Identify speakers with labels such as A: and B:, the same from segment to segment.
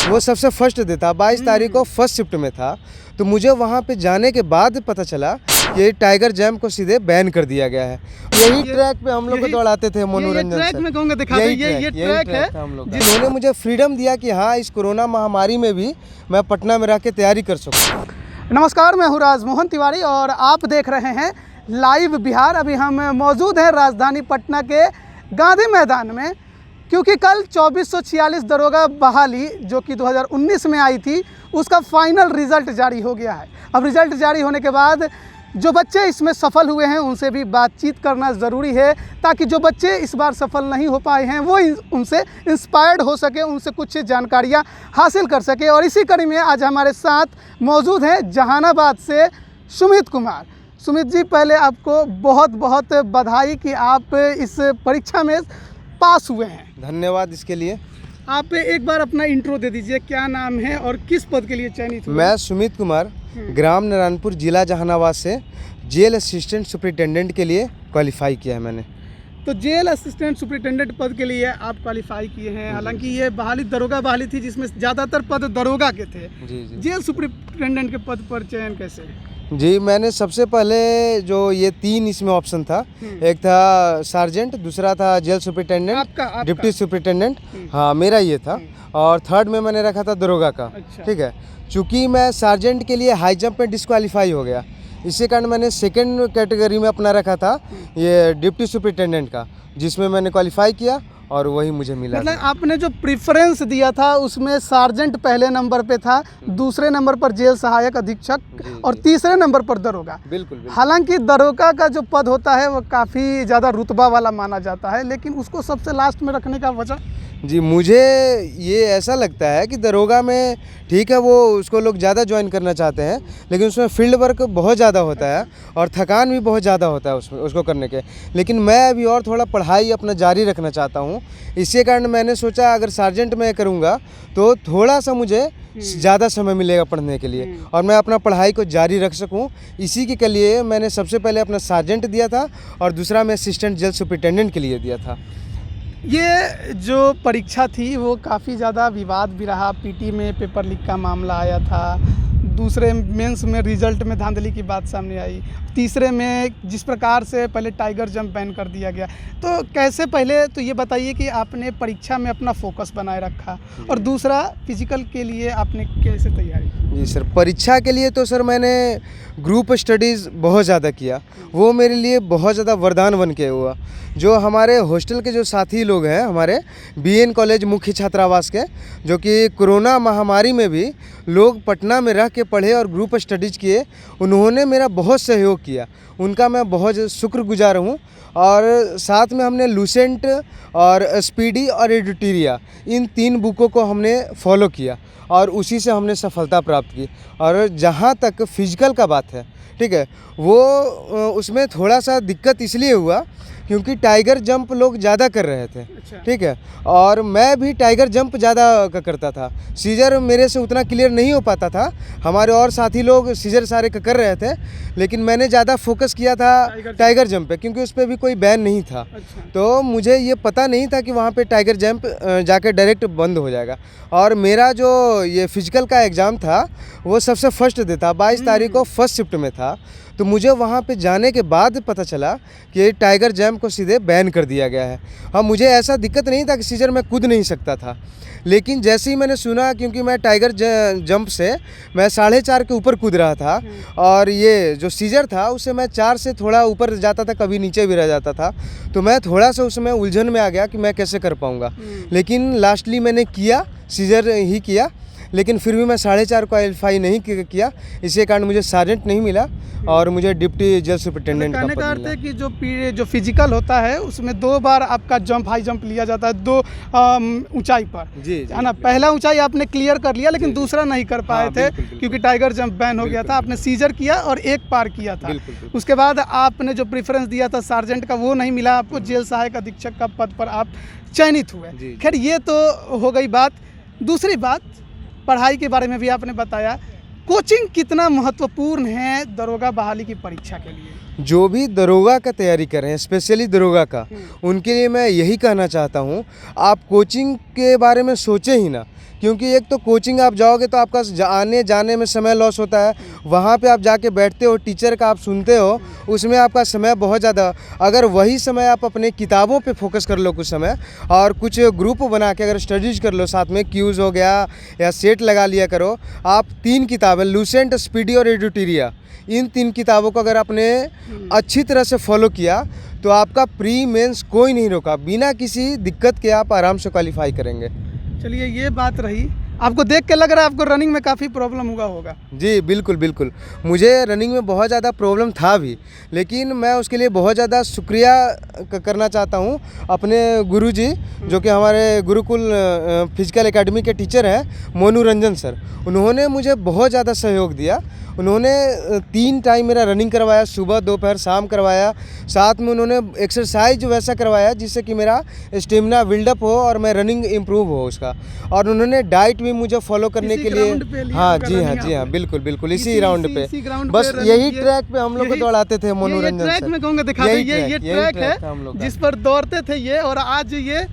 A: वो सबसे first day था। 22 तारीख को फर्स्ट शिफ्ट में था। तो मुझे वहाँ पे जाने के बाद पता चला कि टाइगर जंप को सीधे बैन कर दिया गया है। यही ट्रैक पे हम लोग को दौड़ाते थे मनोरंजन से।
B: मैं कहूँगा दिखा दो, ये ट्रैक है
A: हम लोग। जिन्होंने मुझे फ्रीडम दिया कि हाँ, इस कोरोना महामारी में भी मैं पटना में रह के तैयारी कर सकूँ।
B: नमस्कार, मैं हूँ राजमोहन तिवारी और आप देख रहे हैं लाइव बिहार। अभी हम मौजूद हैं राजधानी पटना के गांधी मैदान में, क्योंकि कल 2446 दरोगा बहाली जो कि 2019 में आई थी, उसका फाइनल रिज़ल्ट जारी हो गया है। अब रिज़ल्ट जारी होने के बाद जो बच्चे इसमें सफल हुए हैं उनसे भी बातचीत करना ज़रूरी है, ताकि जो बच्चे इस बार सफल नहीं हो पाए हैं वो उनसे इंस्पायर्ड हो सके, उनसे कुछ जानकारियाँ हासिल कर सके। और इसी कड़ी में आज हमारे साथ मौजूद हैं जहानाबाद से सुमित कुमार। सुमित जी, पहले आपको बहुत बहुत बधाई कि आप इस परीक्षा में पास हुए हैं।
A: धन्यवाद इसके लिए।
B: आप एक बार अपना इंट्रो दे दीजिए, क्या नाम है और किस पद के लिए चयनित हुए?
A: मैं सुमित कुमार, ग्राम नारायणपुर, जिला जहानाबाद से जेल असिस्टेंट सुपरिटेंडेंट के लिए क्वालिफाई किया है मैंने।
B: तो जेल असिस्टेंट सुपरिटेंडेंट पद के लिए आप क्वालिफाई किए हैं। हालांकि ये बहाली दरोगा बहाली थी जिसमें ज़्यादातर पद दरोगा के थे।
A: जी।
B: जेल सुपरिटेंडेंट के पद पर चयन कैसे?
A: जी, मैंने सबसे पहले जो ये 3 इसमें ऑप्शन था, एक था सार्जेंट, दूसरा था जेल सुपरिटेंडेंट,
B: आपका
A: डिप्टी सुपरिटेंडेंट। हाँ, मेरा ये था। और थर्ड में मैंने रखा था दरोगा का।
B: अच्छा।
A: ठीक है। चूँकि मैं सार्जेंट के लिए हाई जंप में डिस्क्वालीफाई हो गया, इसी कारण मैंने सेकंड कैटेगरी में अपना रखा था ये डिप्टी सुपरिटेंडेंट का, जिसमें मैंने क्वालिफाई किया और वही मुझे मिला।
B: मतलब आपने जो प्रेफरेंस दिया था उसमें सार्जेंट पहले नंबर पे था, दूसरे नंबर पर जेल सहायक अधीक्षक और तीसरे नंबर पर दरोगा।
A: बिल्कुल।
B: हालांकि दरोगा का जो पद होता है वो काफ़ी ज़्यादा रुतबा वाला माना जाता है, लेकिन उसको सबसे लास्ट में रखने का वजह?
A: जी, मुझे ये ऐसा लगता है कि दरोगा में ठीक है, वो उसको लोग ज़्यादा ज्वाइन करना चाहते हैं, लेकिन उसमें फील्ड वर्क बहुत ज़्यादा होता है और थकान भी बहुत ज़्यादा होता है उसको करने के। लेकिन मैं अभी और थोड़ा पढ़ाई अपना जारी रखना चाहता हूँ। इसी कारण मैंने सोचा अगर सार्जेंट में करूँगा तो थोड़ा सा मुझे ज़्यादा समय मिलेगा पढ़ने के लिए और मैं अपना पढ़ाई को जारी रख सकूं। इसी के लिए मैंने सबसे पहले अपना सार्जेंट दिया था और दूसरा मैं असिस्टेंट जेल सुपरिटेंडेंट के लिए दिया था।
B: ये जो परीक्षा थी वो काफ़ी ज़्यादा विवाद भी रहा। पीटी में पेपर लीक का मामला आया था, दूसरे मेंस में रिजल्ट में धांधली की बात सामने आई, तीसरे में जिस प्रकार से पहले टाइगर जंप बैन कर दिया गया। तो कैसे, पहले तो ये बताइए कि आपने परीक्षा में अपना फोकस बनाए रखा, और दूसरा फिजिकल के लिए आपने कैसे तैयारी की?
A: जी सर, परीक्षा के लिए तो सर मैंने ग्रुप स्टडीज़ बहुत ज़्यादा किया। वो मेरे लिए बहुत ज़्यादा वरदान बन के हुआ। जो हमारे हॉस्टल के जो साथी लोग हैं हमारे बीएन कॉलेज मुख्य छात्रावास के, जो कि कोरोना महामारी में भी लोग पटना में रह के पढ़े और ग्रुप स्टडीज़ किए, उन्होंने मेरा बहुत सहयोग किया। उनका मैं बहुत शुक्रगुजार हूँ। और साथ में हमने लूसेंट और स्पीडी और एडिटोरिया, इन 3 बुकों को हमने फॉलो किया और उसी से हमने सफलता प्राप्त की। और जहाँ तक फिजिकल का बात है, ठीक है, वो उसमें थोड़ा सा दिक्कत इसलिए हुआ क्योंकि टाइगर जंप लोग ज़्यादा कर रहे थे।
B: अच्छा।
A: ठीक है। और मैं भी टाइगर जंप ज़्यादा करता था। सीजर मेरे से उतना क्लियर नहीं हो पाता था। हमारे और साथी लोग सीजर सारे कर रहे थे, लेकिन मैंने ज़्यादा फोकस किया था टाइगर जंप पे, क्योंकि उस पर भी कोई बैन नहीं था।
B: अच्छा।
A: तो मुझे ये पता नहीं था कि वहाँ पे टाइगर जंप जाके डायरेक्ट बंद हो जाएगा। और मेरा जो ये फिजिकल का एग्ज़ाम था वो सबसे फर्स्ट डे था। 22 तारीख को फर्स्ट शिफ्ट में था। तो मुझे वहाँ पे जाने के बाद पता चला कि टाइगर जंप को सीधे बैन कर दिया गया है। हाँ, मुझे ऐसा दिक्कत नहीं था कि सीजर में कूद नहीं सकता था, लेकिन जैसे ही मैंने सुना, क्योंकि मैं टाइगर जंप से मैं 4.5 के ऊपर कूद रहा था और ये जो सीजर था उससे मैं 4 से थोड़ा ऊपर जाता था, कभी नीचे भी रह जाता था। तो मैं थोड़ा सा उसमें उलझन में आ गया कि मैं कैसे कर पाऊँगा। लेकिन लास्टली मैंने किया, सीजर ही किया, लेकिन फिर भी मैं 4.5 क्वालिफाई नहीं किया। इसी कारण मुझे सार्जेंट नहीं मिला और मुझे डिप्टी जेल सुपरिटेंडेंट का
B: कहने
A: पद
B: का अर्थ
A: मिला।
B: है कि जो फिजिकल होता है उसमें 2 बार आपका जंप, हाई जंप लिया जाता है 2 ऊंचाई पर,
A: जी
B: है ना। पहला ऊंचाई आपने क्लियर कर लिया, लेकिन दूसरा नहीं कर पाए थे क्योंकि टाइगर जंप बैन हो गया था। आपने सीजर किया और 1 पार किया था। उसके बाद आपने जो प्रेफरेंस दिया था सार्जेंट का वो नहीं मिला आपको, जेल सहायक अधीक्षक का पद पर आप चयनित हुए। खैर, ये तो हो गई बात। दूसरी बात, पढ़ाई के बारे में भी आपने बताया। कोचिंग कितना महत्वपूर्ण है दरोगा बहाली की परीक्षा के लिए?
A: जो भी दरोगा का तैयारी कर रहे हैं, स्पेशली दरोगा का, उनके लिए मैं यही कहना चाहता हूँ, आप कोचिंग के बारे में सोचें ही ना, क्योंकि एक तो कोचिंग आप जाओगे तो आपका आने जाने में समय लॉस होता है, वहाँ पे आप जाके बैठते हो, टीचर का आप सुनते हो, उसमें आपका समय बहुत ज़्यादा, अगर वही समय आप अपने किताबों पे फोकस कर लो कुछ समय और कुछ ग्रुप बना के अगर स्टडीज कर लो साथ में, क्यूज़ हो गया या सेट लगा लिया करो। आप 3 किताबें लूसेंट, स्पीडी और एडुटेरिया, इन 3 किताबों को अगर आपने अच्छी तरह से फॉलो किया तो आपका प्री मेंस कोई नहीं रोका, बिना किसी दिक्कत के आप आराम से क्वालिफाई करेंगे।
B: चलिए ये बात रही, आपको देख के लग रहा है आपको रनिंग में काफ़ी प्रॉब्लम हुआ होगा।
A: जी बिल्कुल बिल्कुल, मुझे रनिंग में बहुत ज़्यादा प्रॉब्लम था भी, लेकिन मैं उसके लिए बहुत ज़्यादा शुक्रिया करना चाहता हूँ अपने गुरुजी जो कि हमारे गुरुकुल फिजिकल एकेडमी के टीचर हैं, मोनू रंजन सर। उन्होंने मुझे बहुत ज़्यादा सहयोग दिया। उन्होंने 3 टाइम मेरा रनिंग करवाया, सुबह दोपहर शाम करवाया, साथ में उन्होंने एक्सरसाइज वैसा करवाया जिससे कि मेरा स्टेमिना बिल्डअप हो और मैं रनिंग इम्प्रूव हो उसका। और उन्होंने डाइट भी मुझे फॉलो करने के लिए, हाँ जी हाँ बिल्कुल बिल्कुल, इसी राउंड पे बस यही ट्रैक पे हम लोग को दौड़ाते थे मोनू रंजन
B: ट्रैक
A: सर।
B: में कहूँगा दिखा दे, ये ट्रैक है
A: हम लोग
B: जिस पर दौड़ते थे ये, और आज ये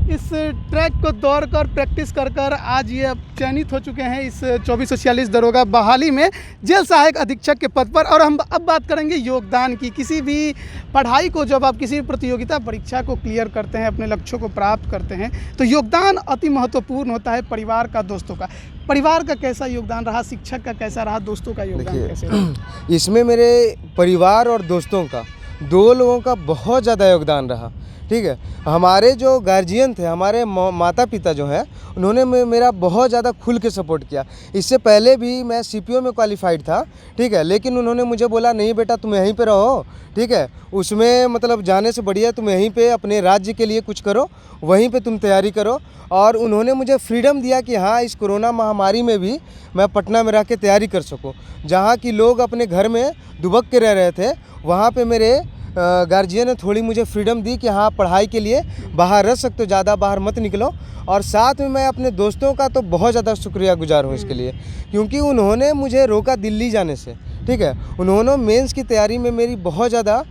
B: इस ट्रैक को दौड़ कर प्रैक्टिस कर कर आज ये अब चयनित हो चुके हैं इस 2446 दरोगा बहाली में जेल सहायक अधीक्षक के पद पर। और हम अब बात करेंगे योगदान की। किसी भी पढ़ाई को, जब आप किसी भी प्रतियोगिता परीक्षा को क्लियर करते हैं, अपने लक्ष्यों को प्राप्त करते हैं, तो योगदान अति महत्वपूर्ण होता है परिवार का, दोस्तों का। परिवार का कैसा योगदान रहा, शिक्षक का कैसा रहा, दोस्तों का योगदान कैसे रहा?
A: इसमें मेरे परिवार और दोस्तों का, 2 लोगों का बहुत ज़्यादा योगदान रहा। ठीक है, हमारे जो गार्जियन थे, हमारे माता पिता जो हैं, उन्होंने मेरा बहुत ज़्यादा खुल के सपोर्ट किया। इससे पहले भी मैं सीपीओ में क्वालिफाइड था, ठीक है, लेकिन उन्होंने मुझे बोला नहीं बेटा तुम यहीं पे रहो, ठीक है, उसमें मतलब जाने से बढ़िया तुम यहीं पे अपने राज्य के लिए कुछ करो, वहीं पे तुम तैयारी करो। और उन्होंने मुझे फ्रीडम दिया कि हाँ, इस कोरोना महामारी में भी मैं पटना में रह के तैयारी कर सकूँ। जहाँ कि लोग अपने घर में दुबक के रह रहे थे, वहाँ पे मेरे गार्जियन ने थोड़ी मुझे फ्रीडम दी कि हाँ पढ़ाई के लिए बाहर रह सकते हो, ज़्यादा बाहर मत निकलो। और साथ में मैं अपने दोस्तों का तो बहुत ज़्यादा शुक्रिया गुजार हूँ इसके लिए, क्योंकि उन्होंने मुझे रोका दिल्ली जाने से। ठीक है, उन्होंने मेंस की तैयारी में मेरी बहुत ज़्यादा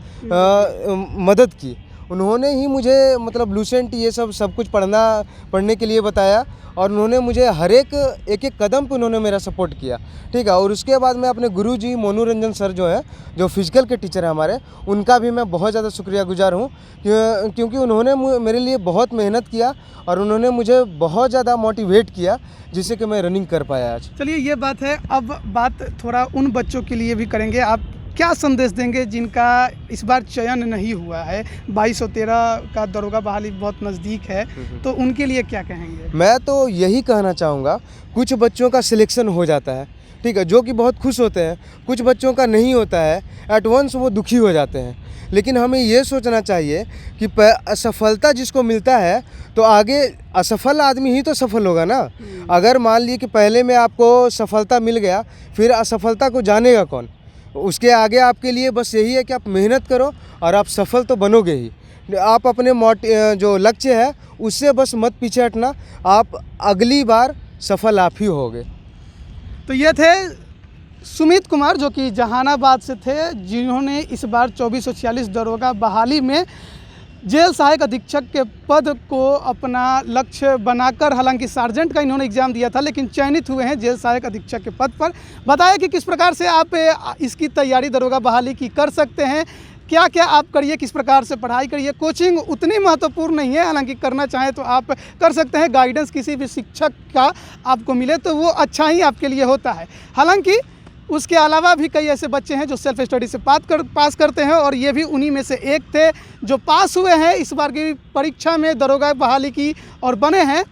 A: मदद की। उन्होंने ही मुझे मतलब लूसेंट ये सब कुछ पढ़ने के लिए बताया, और उन्होंने मुझे हर एक कदम पे उन्होंने मेरा सपोर्ट किया। ठीक है, और उसके बाद मैं अपने गुरुजी मोनू रंजन सर जो है, जो फिजिकल के टीचर हैं हमारे, उनका भी मैं बहुत ज़्यादा शुक्रिया गुजार हूँ, क्योंकि उन्होंने मेरे लिए बहुत मेहनत किया और उन्होंने मुझे बहुत ज़्यादा मोटिवेट किया, जिससे कि मैं रनिंग कर पाया आज।
B: चलिए ये बात है, अब बात थोड़ा उन बच्चों के लिए भी करेंगे। आप क्या संदेश देंगे जिनका इस बार चयन नहीं हुआ है? 2213 का दरोगा बहाली बहुत नज़दीक है, तो उनके लिए क्या कहेंगे?
A: मैं तो यही कहना चाहूँगा, कुछ बच्चों का सिलेक्शन हो जाता है, ठीक है, जो कि बहुत खुश होते हैं, कुछ बच्चों का नहीं होता है, एट वंस वो दुखी हो जाते हैं। लेकिन हमें ये सोचना चाहिए कि असफलता जिसको मिलता है तो आगे असफल आदमी ही तो सफल होगा ना। अगर मान लिए कि पहले में आपको सफलता मिल गया, फिर असफलता को जानेगा कौन? उसके आगे आपके लिए बस यही है कि आप मेहनत करो और आप सफल तो बनोगे ही। आप अपने जो लक्ष्य है उससे बस मत पीछे हटना, आप अगली बार सफल आप ही होगे।
B: तो ये थे सुमित कुमार, जो कि जहानाबाद से थे, जिन्होंने इस बार 2446 दरोगा बहाली में जेल सहायक अधीक्षक के पद को अपना लक्ष्य बनाकर, हालांकि सार्जेंट का इन्होंने एग्ज़ाम दिया था, लेकिन चयनित हुए हैं जेल सहायक अधीक्षक के पद पर। बताया कि किस प्रकार से आप इसकी तैयारी दरोगा बहाली की कर सकते हैं, क्या क्या आप करिए, किस प्रकार से पढ़ाई करिए। कोचिंग उतनी महत्वपूर्ण नहीं है, हालांकि करना चाहें तो आप कर सकते हैं। गाइडेंस किसी भी शिक्षक का आपको मिले तो वो अच्छा ही आपके लिए होता है। हालांकि उसके अलावा भी कई ऐसे बच्चे हैं जो सेल्फ स्टडी से पास करते हैं, और ये भी उन्हीं में से एक थे जो पास हुए हैं इस बार की परीक्षा में दरोगा बहाली की, और बने हैं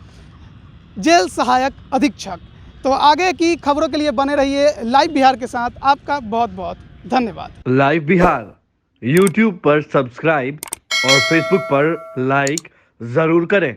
B: जेल सहायक अधीक्षक। तो आगे की खबरों के लिए बने रहिए लाइव बिहार के साथ। आपका बहुत बहुत धन्यवाद।
C: लाइव बिहार यूट्यूब पर सब्सक्राइब और फेसबुक पर लाइक ज़रूर करें।